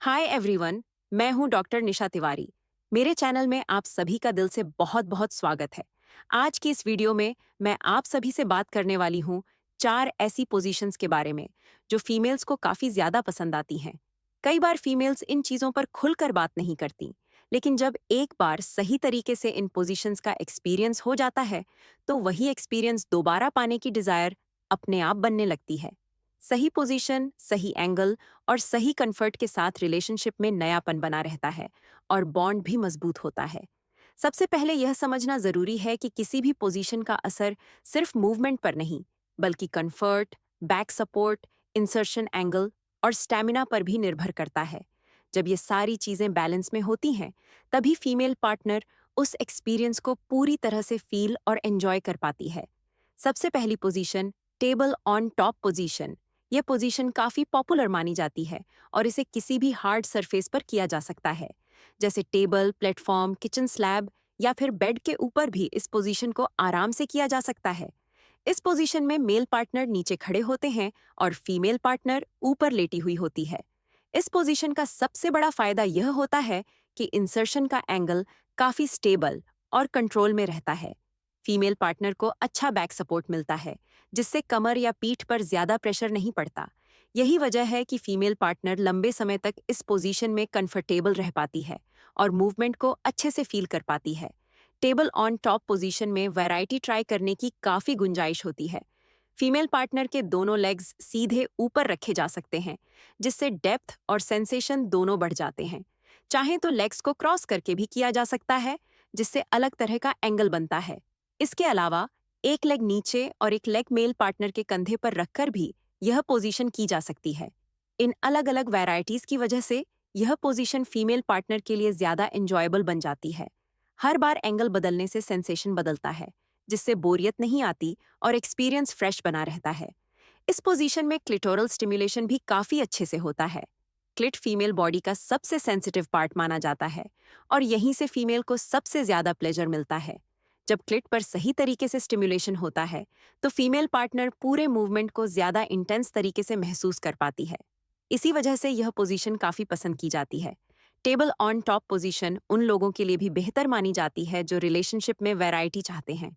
Hi everyone. मैं हूं doctor निशा तिवारी। मेरे चैनल में आप सभी का दिल से बहुत बहुत स्वागत है। आज की इस वीडियो में मैं आप सभी से बात करने वाली हूं 4 ऐसी पोजीशंस के बारे में जो फीमेल्स को काफ़ी ज़्यादा पसंद आती हैं। कई बार फीमेल्स इन चीज़ों पर खुलकर बात नहीं करती, लेकिन जब एक बार सही तरीके से इन पोजीशंस का एक्सपीरियंस हो जाता है, तो वही एक्सपीरियंस दोबारा पाने की डिज़ायर अपने आप बनने लगती है। सही पोजीशन, सही एंगल और सही कंफर्ट के साथ रिलेशनशिप में नयापन बना रहता है और बॉन्ड भी मजबूत होता है। सबसे पहले यह समझना जरूरी है कि किसी भी पोजीशन का असर सिर्फ मूवमेंट पर नहीं, बल्कि comfort, back support, insertion angle और स्टैमिना पर भी निर्भर करता है। जब ये सारी चीजें बैलेंस में होती हैं, तभी फीमेल पार्टनर उस एक्सपीरियंस को पूरी तरह से फील और एंजॉय कर पाती है। सबसे पहली position, table on top position. यह पोजीशन काफी पॉपुलर मानी जाती है और इसे किसी भी हार्ड सरफेस पर किया जा सकता है, जैसे टेबल, प्लेटफॉर्म, किचन स्लैब या फिर बेड के ऊपर भी इस पोजीशन को आराम से किया जा सकता है। इस पोजीशन में मेल पार्टनर नीचे खड़े होते हैं और फीमेल पार्टनर ऊपर लेटी हुई होती है। इस पोजीशन का सबसे बड़ा फायदा यह होता है कि इंसर्शन का एंगल काफी स्टेबल और कंट्रोल में रहता है। फीमेल पार्टनर को अच्छा बैक सपोर्ट मिलता है, जिससे कमर या पीठ पर ज्यादा प्रेशर नहीं पड़ता। यही वजह है कि फीमेल पार्टनर लंबे समय तक इस पोजीशन में कंफर्टेबल रह पाती है और मूवमेंट को अच्छे से फील कर पाती है। टेबल ऑन टॉप पोजीशन में वैरायटी ट्राई करने की काफी गुंजाइश होती है। फीमेल पार्टनर के दोनों लेग्स सीधे ऊपर रखे जा सकते हैं, जिससे डेप्थ और सेंसेशन दोनों बढ़ जाते हैं। चाहे तो लेग्स को क्रॉस करके भी किया जा सकता है, जिससे अलग तरह का एंगल बनता है। इसके अलावा एक लेग नीचे और एक लेग मेल पार्टनर के कंधे पर रखकर भी यह पोजीशन की जा सकती है। इन अलग अलग वैरायटीज की वजह से यह पोजीशन फीमेल पार्टनर के लिए ज्यादा एंजॉयबल बन जाती है। हर बार एंगल बदलने से सेंसेशन बदलता है, जिससे बोरियत नहीं आती और एक्सपीरियंस फ्रेश बना रहता है। इस पोजीशन में क्लिटोरल स्टिमुलेशन भी काफी अच्छे से होता है। क्लिट फीमेल बॉडी का सबसे सेंसिटिव पार्ट माना जाता है और यहीं से फीमेल को सबसे ज्यादा प्लेजर मिलता है। जब क्लिट पर सही तरीके से स्टिमुलेशन होता है, तो फीमेल पार्टनर पूरे मूवमेंट को ज्यादा इंटेंस तरीके से महसूस कर पाती है। इसी वजह से यह पोजीशन काफी पसंद की जाती है। टेबल ऑन टॉप पोजीशन उन लोगों के लिए भी बेहतर मानी जाती है जो रिलेशनशिप में वैरायटी चाहते हैं।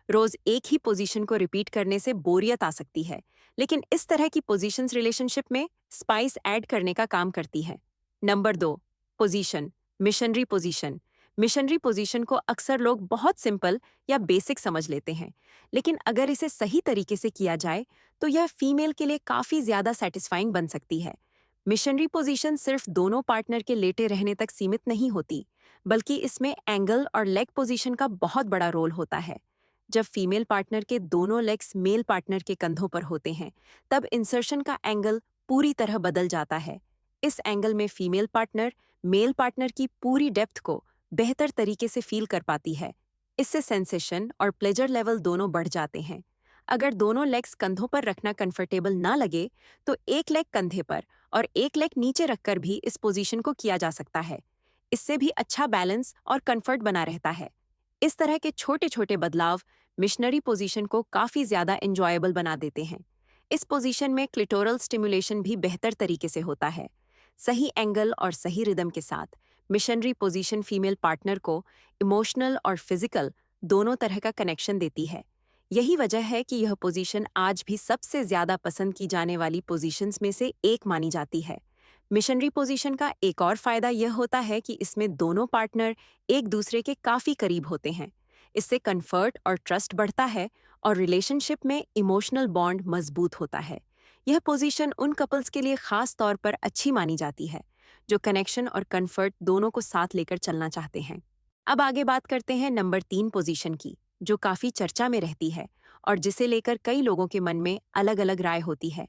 रोज एक ही पोजीशन को रिपीट करने से बोरियत आ सकती है, लेकिन इस तरह की पोजीशंस रिलेशनशिप में स्पाइस ऐड करने का काम करती है। Number 2, position, missionary position. Missionary position को अक्सर लोग बहुत सिंपल या बेसिक समझ लेते हैं, लेकिन अगर इसे सही तरीके से किया जाए तो यह फीमेल के लिए काफी ज्यादा सेटिस्फाइंग बन सकती है। मिशनरी पोजीशन सिर्फ दोनों पार्टनर के लेटे रहने तक सीमित नहीं होती, बल्कि इसमें एंगल और लेग पोजीशन का बहुत बड़ा रोल होता है। जब फीमेल पार्टनर के दोनों लेग्स मेल पार्टनर के कंधों पर होते हैं, तब इंसर्शन का एंगल पूरी तरह बदल जाता है। इस एंगल में फीमेल पार्टनर मेल पार्टनर की पूरी डेप्थ को बेहतर तरीके से फील कर पाती है। इससे सेंसेशन और प्लेजर लेवल दोनों बढ़ जाते हैं। अगर दोनों लेग्स कंधों पर रखना कंफर्टेबल ना लगे, तो एक लेग कंधे पर और एक लेग नीचे रखकर भी इस पोजीशन को किया जा सकता है। इससे भी अच्छा बैलेंस और कंफर्ट बना रहता है। इस तरह के छोटे छोटे बदलाव मिशनरी पोजीशन को काफी ज्यादा एंजॉयबल बना देते हैं। इस पोजीशन में क्लिटोरल स्टिमुलेशन भी बेहतर तरीके से होता है। सही एंगल और सही रिदम के साथ मिशनरी पोजीशन फीमेल पार्टनर को इमोशनल और फिजिकल दोनों तरह का कनेक्शन देती है। यही वजह है कि यह पोजीशन आज भी सबसे ज्यादा पसंद की जाने वाली पोजीशंस में से एक मानी जाती है। मिशनरी पोजीशन का एक और फायदा यह होता है कि इसमें दोनों पार्टनर एक दूसरे के काफी करीब होते हैं। इससे कंफर्ट और ट्रस्ट बढ़ता है और रिलेशनशिप में इमोशनल बॉन्ड मजबूत होता है। यह पोजीशन उन कपल्स के लिए खास तौर पर अच्छी मानी जाती है जो कनेक्शन और कंफर्ट दोनों को साथ लेकर चलना चाहते हैं। अब आगे बात करते हैं नंबर 3 पोजीशन की, जो काफी चर्चा में रहती है और जिसे लेकर कई लोगों के मन में अलग अलग राय होती है।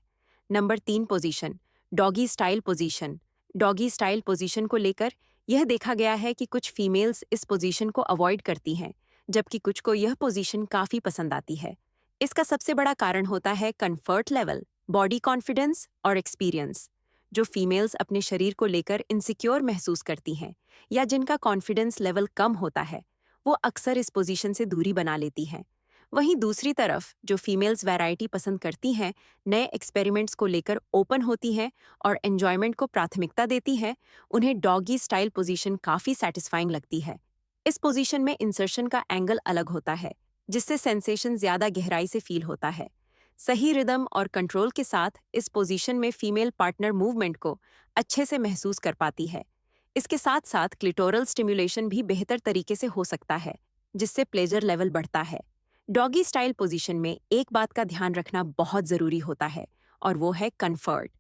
Number 3 position, doggy style position. Doggy style position को लेकर यह देखा गया है कि कुछ फीमेल्स इस पोजीशन को अवॉइड करती हैं, जबकि कुछ को यह पोजीशन काफी पसंद आती है। इसका सबसे बड़ा कारण होता है कंफर्ट लेवल, बॉडी कॉन्फिडेंस और एक्सपीरियंस। जो फीमेल्स अपने शरीर को लेकर इनसिक्योर महसूस करती हैं या जिनका कॉन्फिडेंस लेवल कम होता है, वो अक्सर इस पोजीशन से दूरी बना लेती हैं। वहीं दूसरी तरफ जो फीमेल्स वैरायटी पसंद करती हैं, नए एक्सपेरिमेंट्स को लेकर ओपन होती हैं और एंजॉयमेंट को प्राथमिकता देती हैं, उन्हें डॉगी स्टाइल पोजीशन काफ़ी सेटिस्फाइंग लगती है। इस पोजीशन में इंसर्शन का एंगल अलग होता है, जिससे सेंसेशन ज़्यादा गहराई से फील होता है। सही रिदम और कंट्रोल के साथ इस पोजीशन में फीमेल पार्टनर मूवमेंट को अच्छे से महसूस कर पाती है। इसके साथ साथ क्लिटोरल स्टिमुलेशन भी बेहतर तरीके से हो सकता है, जिससे प्लेजर लेवल बढ़ता है। डॉगी स्टाइल पोजीशन में एक बात का ध्यान रखना बहुत ज़रूरी होता है, और वो है कंफर्ट।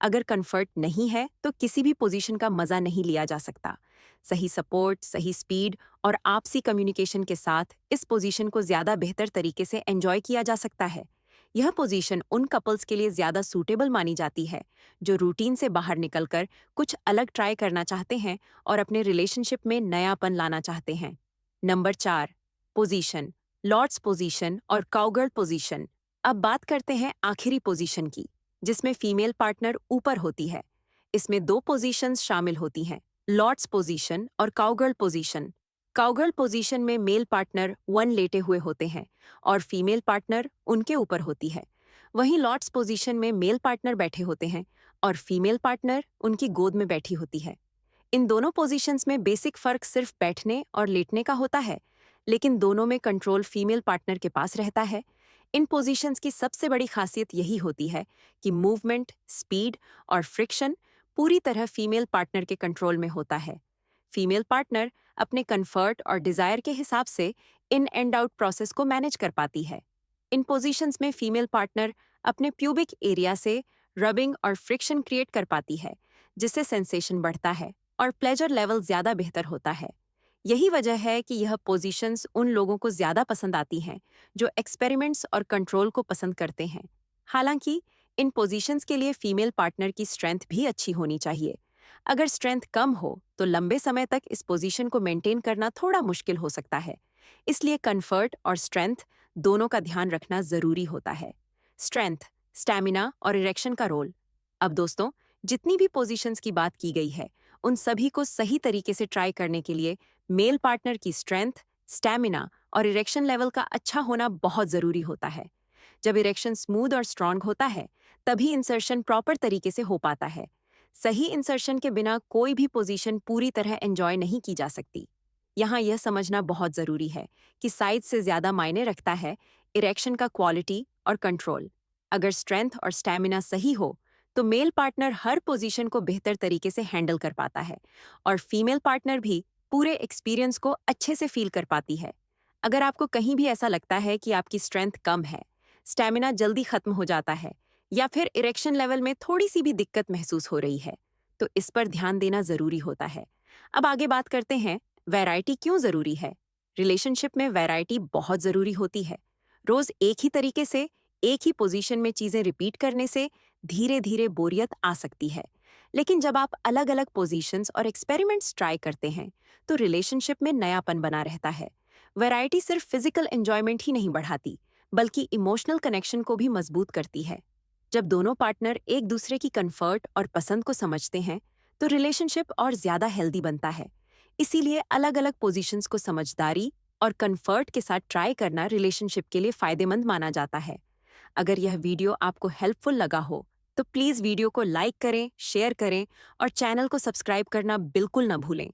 अगर कंफर्ट नहीं है तो किसी भी पोजीशन का मज़ा नहीं लिया जा सकता। सही सपोर्ट, सही स्पीड और आपसी कम्युनिकेशन के साथ इस पोजीशन को ज़्यादा बेहतर तरीके से एंजॉय किया जा सकता है। यह पोजीशन उन कपल्स के लिए ज़्यादा सूटेबल मानी जाती है जो रूटीन से बाहर निकलकर कुछ अलग ट्राई करना चाहते हैं और अपने रिलेशनशिप में नयापन लाना चाहते हैं। नंबर 4, पोजीशन, लॉर्ड्स पोजीशन और काउगर्ल पोजीशन। अब बात करते हैं आखिरी पोजीशन की, जिसमें फीमेल पार्टनर ऊपर होती है। इसमें दो पोजीशंस शामिल होती हैं, लॉर्ड्स पोजीशन और काउगर्ल पोजीशन। काउगर्ल पोजीशन में मेल पार्टनर वन लेटे हुए होते हैं और फीमेल पार्टनर उनके ऊपर होती है। वहीं लॉर्ड्स पोजीशन में मेल पार्टनर बैठे होते हैं और फीमेल पार्टनर उनकी गोद में बैठी होती है। इन दोनों पोजीशंस में बेसिक फर्क सिर्फ बैठने और लेटने का होता है, लेकिन दोनों में कंट्रोल फीमेल पार्टनर के पास रहता है। इन पोजीशंस की सबसे बड़ी खासियत यही होती है कि मूवमेंट, स्पीड और फ्रिक्शन पूरी तरह फीमेल पार्टनर के कंट्रोल में होता है। फीमेल पार्टनर अपने कंफर्ट और डिजायर के हिसाब से इन एंड आउट प्रोसेस को मैनेज कर पाती है। इन पोजीशंस में फीमेल पार्टनर अपने प्यूबिक एरिया से रबिंग और फ्रिक्शन क्रिएट कर पाती है, जिससे सेंसेशन बढ़ता है और प्लेजर लेवल ज्यादा बेहतर होता है। यही वजह है कि यह पोजीशंस उन लोगों को ज्यादा पसंद आती हैं जो एक्सपेरिमेंट्स और कंट्रोल को पसंद करते हैं। हालांकि इन पोजीशंस के लिए फीमेल पार्टनर की स्ट्रेंथ भी अच्छी होनी चाहिए। अगर स्ट्रेंथ कम हो तो लंबे समय तक इस पोजीशन को मेंटेन करना थोड़ा मुश्किल हो सकता है। इसलिए कंफर्ट और स्ट्रेंथ दोनों का ध्यान रखना जरूरी होता है। स्ट्रेंथ, स्टैमिना और इरेक्शन का रोल। अब दोस्तों, जितनी भी पोजीशंस की बात की गई है, उन सभी को सही तरीके से ट्राई करने के लिए मेल पार्टनर की स्ट्रेंथ, स्टैमिना और इरेक्शन लेवल का अच्छा होना बहुत जरूरी होता है। जब इरेक्शन स्मूथ और स्ट्रांग होता है, तभी इंसर्शन प्रॉपर तरीके से हो पाता है। सही इंसर्शन के बिना कोई भी पोजीशन पूरी तरह एंजॉय नहीं की जा सकती। यहाँ यह समझना बहुत जरूरी है कि साइज से ज्यादा मायने रखता है इरेक्शन का क्वालिटी और कंट्रोल। अगर स्ट्रेंथ और स्टैमिना सही हो तो मेल पार्टनर हर पोजीशन को बेहतर तरीके से हैंडल कर पाता है और फीमेल पार्टनर भी पूरे एक्सपीरियंस को अच्छे से फील कर पाती है। अगर आपको कहीं भी ऐसा लगता है कि आपकी स्ट्रेंथ कम है, स्टैमिना जल्दी खत्म हो जाता है या फिर इरेक्शन लेवल में थोड़ी सी भी दिक्कत महसूस हो रही है, तो इस पर ध्यान देना जरूरी होता है। अब आगे बात करते हैं, वैरायटी क्यों जरूरी है। रिलेशनशिप में वैरायटी बहुत जरूरी होती है। रोज एक ही तरीके से एक ही पोजीशन में चीजें रिपीट करने से धीरे धीरे बोरियत आ सकती है। लेकिन जब आप अलग अलग पोजीशंस और एक्सपेरिमेंट्स ट्राई करते हैं तो रिलेशनशिप में नयापन बना रहता है। वैरायटी सिर्फ फिजिकल एंजॉयमेंट ही नहीं बढ़ाती, बल्कि इमोशनल कनेक्शन को भी मजबूत करती है। जब दोनों पार्टनर एक दूसरे की कंफर्ट और पसंद को समझते हैं तो रिलेशनशिप और ज्यादा हेल्दी बनता है। इसीलिए अलग अलग पोजीशंस को समझदारी और कंफर्ट के साथ ट्राई करना रिलेशनशिप के लिए फायदेमंद माना जाता है। अगर यह वीडियो आपको हेल्पफुल लगा हो तो प्लीज़ वीडियो को लाइक करें, शेयर करें और चैनल को सब्सक्राइब करना बिल्कुल न भूलें।